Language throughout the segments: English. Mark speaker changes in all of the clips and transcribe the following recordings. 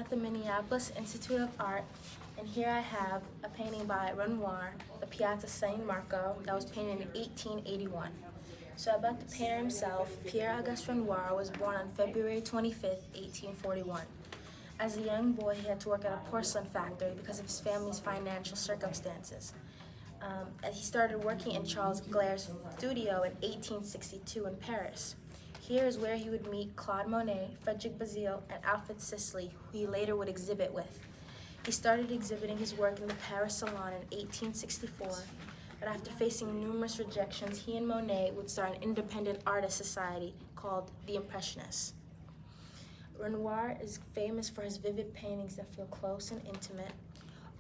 Speaker 1: at the Minneapolis Institute of Art, and here I have a painting by Renoir, the Piazza San Marco, that was painted in 1881. So about the painter himself, Pierre-Auguste Renoir was born on February 25th, 1841. As a young boy, he had to work at a porcelain factory because of his family's financial circumstances. And he started working in Charles Glaire's studio in 1862 in Paris. Here is where he would meet Claude Monet, Frederic Bazille, and Alfred Sisley, who he later would exhibit with. He started exhibiting his work in the Paris Salon in 1864, but after facing numerous rejections, he and Monet would start an independent artist society called the Impressionists. Renoir is famous for his vivid paintings that feel close and intimate.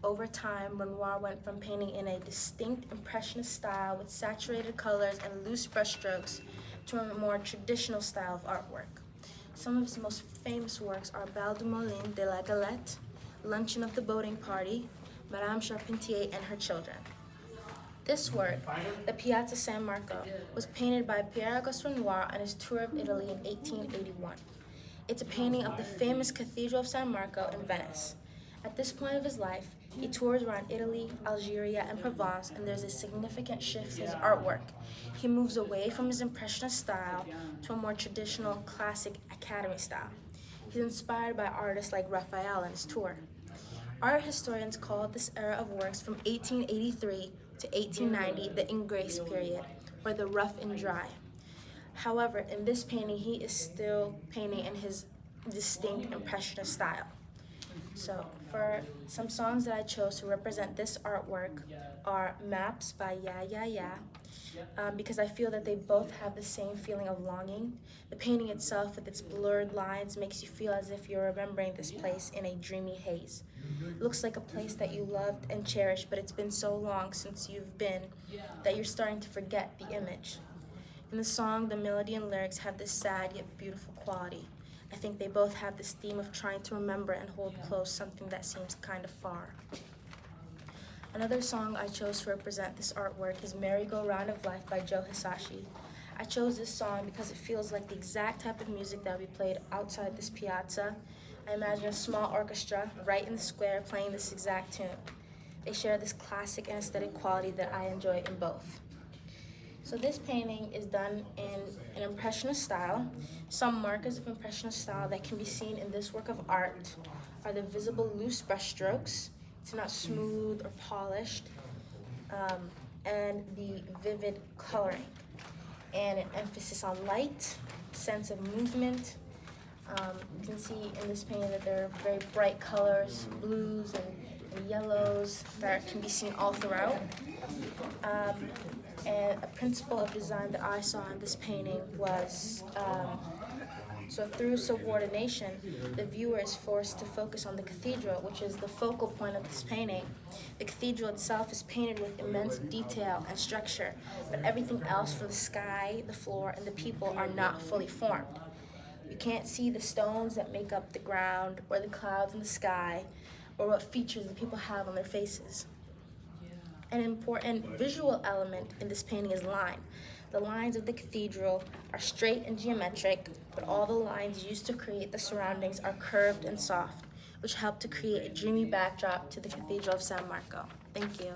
Speaker 1: Over time, Renoir went from painting in a distinct Impressionist style with saturated colors and loose brushstrokes to a more traditional style of artwork. Some of his most famous works are Bal du Moulin de la Galette, Luncheon of the Boating Party, Madame Charpentier and Her Children. This work, the Piazza San Marco, was painted by Pierre-Auguste Renoir on his tour of Italy in 1881. It's a painting of the famous Cathedral of San Marco in Venice. At this point of his life, he tours around Italy, Algeria, and Provence, and there's a significant shift in his artwork. He moves away from his Impressionist style to a more traditional, classic Academy style. He's inspired by artists like Raphael on his tour. Art historians call this era of works from 1883 to 1890 the Ingrace period, or the rough and dry. However, in this painting, he is still painting in his distinct Impressionist style. So, for some songs that I chose to represent this artwork are Maps by Yeah Yeah Yeah, because I feel that they both have the same feeling of longing. The painting itself, with its blurred lines, makes you feel as if you're remembering this place in a dreamy haze. It looks like a place that you loved and cherished, but it's been so long since you've been that you're starting to forget the image. In the song, the melody and lyrics have this sad yet beautiful quality. I think they both have this theme of trying to remember and hold close something that seems kind of far. Another song I chose to represent this artwork is Merry-Go-Round of Life by Joe Hisaishi. I chose this song because it feels like the exact type of music that we played outside this piazza. I imagine a small orchestra right in the square playing this exact tune. They share this classic and aesthetic quality that I enjoy in both. So this painting is done in an Impressionist style. Some markers of Impressionist style that can be seen in this work of art are the visible loose brushstrokes. It's not smooth or polished, and the vivid coloring, and an emphasis on light, sense of movement. You can see in this painting that there are very bright colors, blues and yellows that can be seen all throughout. And a principle of design that I saw in this painting was, so through subordination, the viewer is forced to focus on the cathedral, which is the focal point of this painting. The cathedral itself is painted with immense detail and structure, but everything else from the sky, the floor, and the people are not fully formed. You can't see the stones that make up the ground, or the clouds in the sky, or what features the people have on their faces. An important visual element in this painting is line. The lines of the cathedral are straight and geometric, but all the lines used to create the surroundings are curved and soft, which help to create a dreamy backdrop to the Cathedral of San Marco. Thank you.